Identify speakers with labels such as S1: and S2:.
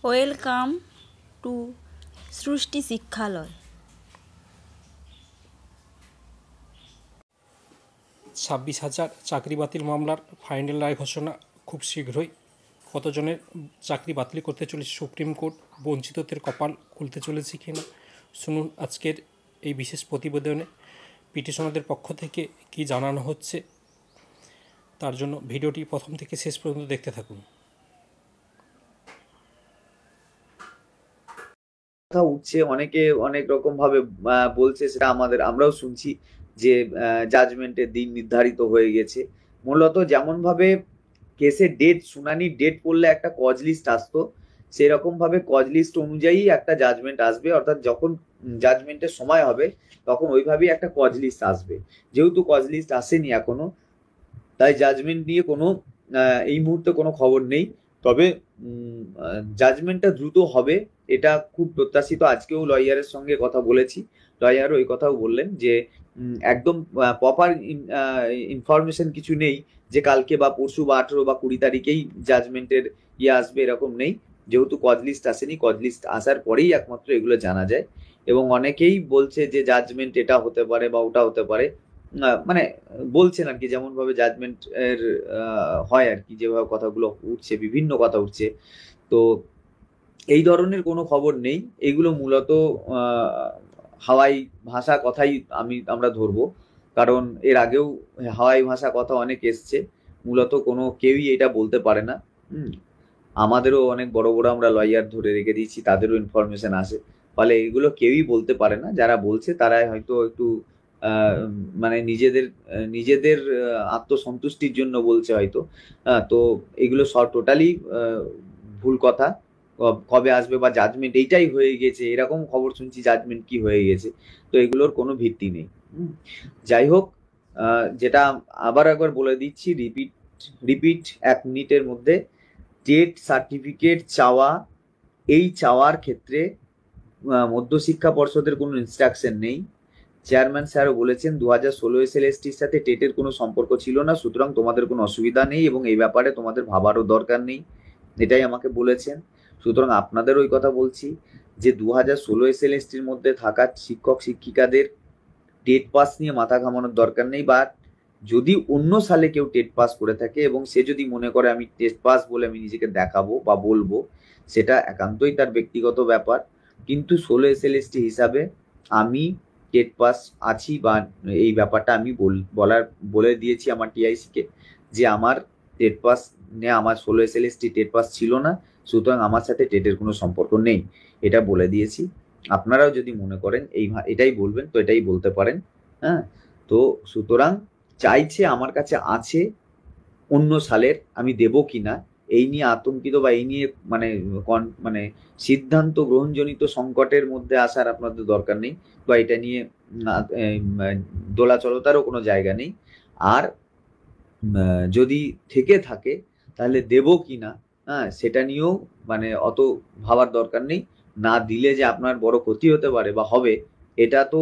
S1: Welcome to সৃষ্টি শিক্ষালয়।
S2: 26,000 চাকরি বাতিল মামলার ফাইনাল রায় ঘোষণা খুব শীঘ্রই। কতজনের চাকরি বাতিল করতে চলেছে সুপ্রিম কোর্ট, বঞ্চিতদের কপাল খুলতে চলেছে কিনা শুনুন আজকের এই বিশেষ প্রতিবেদনে। পিটিশনারদের পক্ষ থেকে কি জানানো হচ্ছে তার জন্য ভিডিওটি প্রথম থেকে শেষ পর্যন্ত দেখতে থাকুন।
S3: কথা উঠছে, অনেকে অনেক রকম ভাবে বলছে, সেটা আমরাও শুনছি যে জাজমেন্টের দিন নির্ধারিত হয়ে গেছে। মূলত যেমন ভাবে কেসের শুনানির ডেট পড়লে একটা কজ লিস্ট আসতো, সেরকম ভাবে কজ লিস্ট অনুযায়ী একটা জাজমেন্ট আসবে। অর্থাৎ যখন জাজমেন্টের সময় হবে তখন ওইভাবেই একটা কজ লিস্ট আসবে। যেহেতু কজ লিস্ট আসেনি এখনো, তাই জাজমেন্ট নিয়ে কোনো এই মুহূর্তে কোনো খবর নেই। তবে জাজমেন্টটা দ্রুত হবে এটা খুব প্রত্যাশিত। আজকেও লয়ারের সঙ্গে কথা বলেছি, লয়ার ওই কথাও বললেন যে একদম প্রপার ইনফরমেশন কিছু নেই যে কালকে বা পরশু বা 18 বা 20 তারিখেই জাজমেন্টের আসবে, এরকম নেই। যেহেতু কজ লিস্ট আসেনি, কজ লিস্ট আসার পরেই একমাত্র এগুলো জানা যায়। এবং অনেকেই বলছে যে জাজমেন্ট এটা হতে পারে বা ওটা হতে পারে, মানে বলছেন আর কি, যেমন ভাবে জাজমেন্ট এর হয় আর কি, যেভাবে কথাগুলো উঠছে, বিভিন্ন কথা উঠছে। তো এই ধরনের কোনো খবর নেই, এগুলো মূলত হাওয়াই ভাষা কথাই আমরা ধরবো। কারণ এর আগেও হাওয়াই ভাষা কথা অনেক এসছে, মূলত কোনো কেউই এটা বলতে পারে না। আমাদেরও অনেক বড় বড় আমরা লয়ার ধরে রেখে দিয়েছি, তাদেরও ইনফরমেশন আসে। ফলে এগুলো কেউই বলতে পারে না, যারা বলছে তারাই হয়তো একটু মানে নিজেদের আত্মসন্তুষ্টির জন্য বলছে হয়তো। তো এগুলো সব টোটালি ভুল কথা। কবে আসবে বা জাজমেন্ট এইটাই হয়ে গেছে, এরকম খবর শুনছি জাজমেন্ট কি হয়ে গেছে, তো এগুলোর কোনো ভিত্তি নেই। যাই হোক, যেটা আবার একবার বলে দিচ্ছি, রিপিট 1 মিনিটের মধ্যে, টেট সার্টিফিকেট চাওয়া, এই চাওয়ার ক্ষেত্রে মধ্যশিক্ষা পর্ষদের কোনো ইনস্ট্রাকশন নেই। চেয়ারম্যান স্যারও বলেছেন 2016 এসএলএসটির সাথে টেটের কোনো সম্পর্ক ছিল না, সুতরাং তোমাদের কোনো অসুবিধা নেই এবং এই ব্যাপারে তোমাদের ভাবারও দরকার নেই, এটাই আমাকে বলেছেন। সুতরাং আপনাদের ওই কথা বলছি যে 2016 এসএলএসটির মধ্যে থাকা শিক্ষক শিক্ষিকাদের টেট পাস নিয়ে মাথা ঘামানোর দরকার নেই। বা যদি অন্য সালে কেউ টেট পাস করে থাকে এবং সে যদি মনে করে আমি টেট পাস বলে আমি নিজেকে দেখাবো বা বলবো, সেটা একান্তই তার ব্যক্তিগত ব্যাপার। কিন্তু 16 এসএলএসটি হিসাবে আমি টেট পাস আছি, বা এই ব্যাপারটা আমি বলে দিয়েছি আমার টিআইসিকে যে আমার টেট পাস আমার 16 এসএলএসটি টেট পাস ছিল না, সুতরাং আমার সাথে টেটের কোনো সম্পর্ক নেই, এটা বলে দিয়েছি। আপনারাও যদি মনে করেন এটাই বলবেন, তো এটাই বলতে পারেন। হ্যাঁ, তো সুতরাং চাইছে আমার কাছে আছে, অন্য সালের আমি দেব কিনা এই নিয়ে আতঙ্কিত বা এই নিয়ে মানে সিদ্ধান্ত গ্রহণজনিত সংকটের মধ্যে আসার আপনাদের দরকার নেই, বা এটা নিয়ে দোলাচলতারও কোনো জায়গা নেই। আর যদি থেকে থাকে তাহলে দেব কিনা, হ্যাঁ, সেটা নিয়েও অত ভাবার দরকার নেই। না দিলে যে আপনার বড় ক্ষতি হতে পারে বা হবে, এটা তো